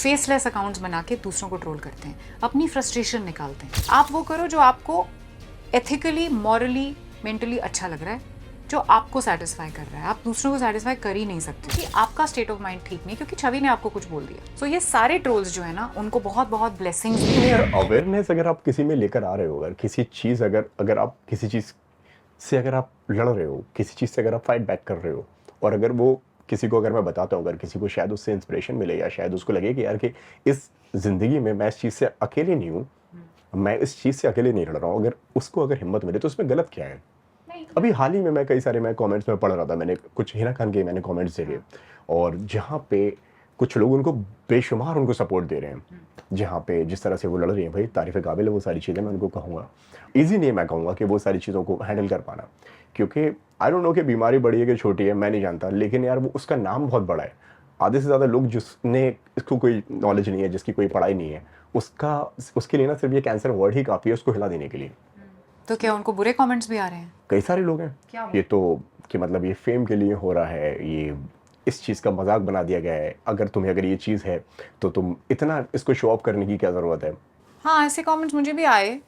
Faceless accounts बना के दूसरों को ट्रोल करते हैं, अपनी फ्रस्ट्रेशन निकालते हैं। आप वो करो जो आपको एथिकली, मॉरली, मेंटली अच्छा लग रहा है, जो आपको सेटिस्फाई कर रहा है। आप दूसरों को सेटिस्फाई कर ही नहीं सकते कि आपका स्टेट ऑफ माइंड ठीक नहीं, क्योंकि छवि ने आपको कुछ बोल दिया। सो ये सारे ट्रोल्स जो है ना, उनको बहुत बहुत ब्लेसिंग्स। अवेयरनेस अगर आप किसी में लेकर आ रहे हो, अगर किसी चीज़ अगर आप किसी चीज़ से अगर आप लड़ रहे हो, किसी चीज़ से अगर आप फाइट बैक कर रहे हो, और अगर वो किसी को अगर मैं बताता हूँ, अगर किसी को शायद उससे इंस्पिरेशन मिले, या शायद उसको लगे कि यार कि इस ज़िंदगी में मैं इस चीज़ से अकेले नहीं हूँ, मैं इस चीज़ से अकेले नहीं लड़ रहा हूँ, अगर उसको अगर हिम्मत मिले तो उसमें गलत क्या है। अभी हाल ही में मैं कई सारे मैं कमेंट्स में पढ़ रहा था, मैंने कुछ हिना खान के मैंने कमेंट्स देखे, और जहाँ पे कुछ लोग उनको बेशुमार उनको सपोर्ट दे रहे हैं, जहाँ पे जिस तरह से वो लड़ रही हैं, भाई तारीफ़ काबिल है वो सारी चीज़ें, मैं उनको कहूँगा ईजी नहीं है, मैं कहूँगा कि वो सारी चीज़ों को हैंडल कर पाना, क्योंकि आई डोंट नो कि बीमारी बड़ी है कि छोटी है, मैं नहीं जानता, लेकिन यार वो उसका नाम बहुत बड़ा है। आधे से ज़्यादा लोग जिसने इसको कोई नॉलेज नहीं है, जिसकी कोई पढ़ाई नहीं है, उसके लिए ना सिर्फ ये कैंसर वर्ड ही काफ़ी है उसको हिला देने के लिए। तो क्या उनको बुरे कमेंट्स भी आ रहे हैं? कई सारे लोग हैं ये तो, कि मतलब ये फेम के लिए हो रहा है, ये इस चीज़ का मजाक बना दिया गया है, अगर ये चीज़ है तो तुम इतना इसको शो ऑफ करने की क्या ज़रूरत है। हाँ, ऐसे कमेंट्स मुझे भी आए।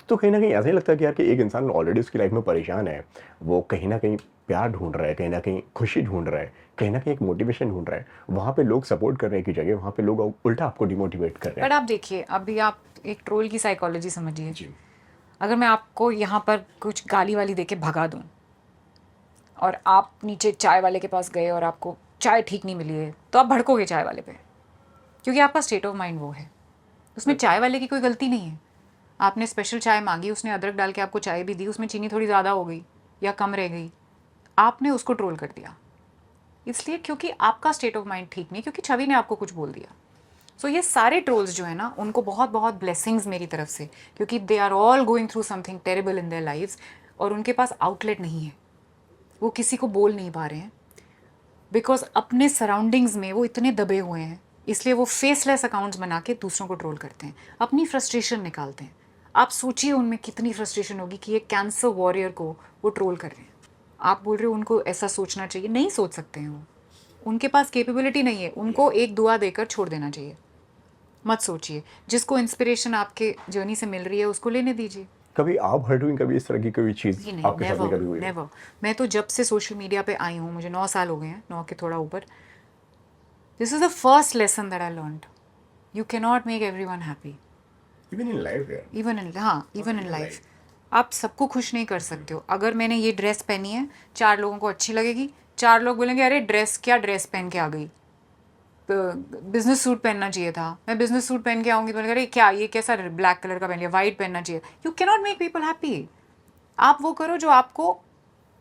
तो कहीं ना कहीं ऐसा ही लगता है कि यार कि एक इंसान ऑलरेडी उसकी लाइफ में परेशान है, वो कहीं ना कहीं प्यार ढूंढ रहा है, कहीं ना कहीं खुशी ढूंढ रहा है, कहीं ना कहीं एक मोटिवेशन ढूंढ रहा है, वहाँ पे लोग सपोर्ट करने की जगह वहाँ पे लोग उल्टा आपको डिमोटिवेट कर रहे हैं। बट आप देखिए, अभी आप एक ट्रोल की साइकोलॉजी समझिए। अगर मैं आपको यहाँ पर कुछ गाली वाली दे के भगा दूँ, और आप नीचे चाय वाले के पास गए और आपको चाय ठीक नहीं मिली है, तो आप भड़कोगे चाय वाले पे, क्योंकि आपका स्टेट ऑफ माइंड वो है। उसमें चाय वाले की कोई गलती नहीं है। आपने स्पेशल चाय मांगी, उसने अदरक डाल के आपको चाय भी दी, उसमें चीनी थोड़ी ज़्यादा हो गई या कम रह गई, आपने उसको ट्रोल कर दिया, इसलिए क्योंकि आपका स्टेट ऑफ माइंड ठीक नहीं, क्योंकि छवि ने आपको कुछ बोल दिया। सो ये सारे ट्रोल्स जो है ना, उनको बहुत बहुत ब्लेसिंग्स मेरी तरफ से, क्योंकि they are all going through something terrible in their lives, और उनके पास आउटलेट नहीं है, वो किसी को बोल नहीं पा रहे हैं, बिकॉज अपने सराउंडिंग्स में वो इतने दबे हुए हैं, इसलिए वो फेसलेस अकाउंट्स बना के दूसरों को ट्रोल करते हैं, अपनी फ्रस्ट्रेशन निकालते हैं। आप सोचिए उनमें कितनी फ्रस्ट्रेशन होगी कि ये कैंसर वॉरियर को वो ट्रोल कर रहे हैं। आप बोल रहे हो उनको ऐसा सोचना चाहिए, नहीं सोच सकते हैं वो, उनके पास कैपेबिलिटी नहीं है, उनको एक दुआ देकर छोड़ देना चाहिए। मत सोचिए, जिसको इंस्पिरेशन आपके जर्नी से मिल रही है उसको लेने दीजिए। कभी आप हर्ट हुई, कभी इस तरह की कोई चीज़ जी नहीं, आपके साथ में कभी नेवर हुई? नेवर। मैं तो जब से सोशल मीडिया पे आई हूँ, मुझे 9 साल हो गए हैं, 9 के थोड़ा ऊपर, this is the first lesson that I learned, you can not make every one happy, even in life यार, इवन इन लाइफ। आप सबको खुश नहीं कर सकते हो। अगर मैंने ये ड्रेस पहनी है, 4 लोगों को अच्छी लगेगी, 4 लोग बोलेंगे अरे ड्रेस, क्या ड्रेस पहन के आ गई, बिजनेस सूट पहनना चाहिए था, मैं बिजनेस सूट पहन के आऊँगी तो अरे क्या ये कैसा ब्लैक कलर का पहन लिया, वाइट पहनना चाहिए। You can not make people happy. आप वो करो जो आपको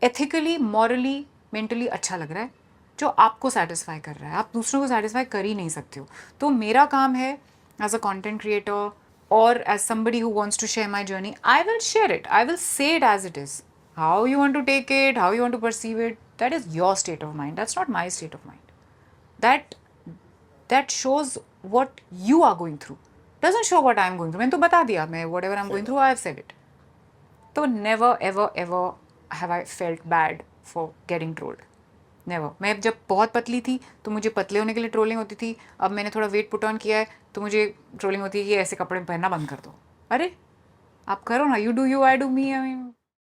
एथिकली, मॉरली, मेंटली अच्छा लग रहा है, जो आपको सेटिस्फाई कर रहा है। आप दूसरों को सेटिस्फाई कर ही नहीं सकते हो। तो मेरा काम है एज अ कंटेंट क्रिएटर और as somebody who wants to share my journey, I will share it, I will say it as it is. How you want to take it, how you want to perceive it, that is your state of mind, that's not my state of mind. That shows what you are going through, doesn't show what I am going through. मैंने तो बता दिया, मैं whatever I'm going through I have said it. तो never ever ever have I felt bad for getting trolled. Never. मैं जब बहुत पतली थी तो मुझे पतले होने के लिए ट्रोलिंग होती थी, अब मैंने थोड़ा वेट पुट ऑन किया है तो मुझे ट्रोलिंग होती है कि ऐसे कपड़े पहनना बंद कर दो। अरे आप करो ना, you do you, I do me, I mean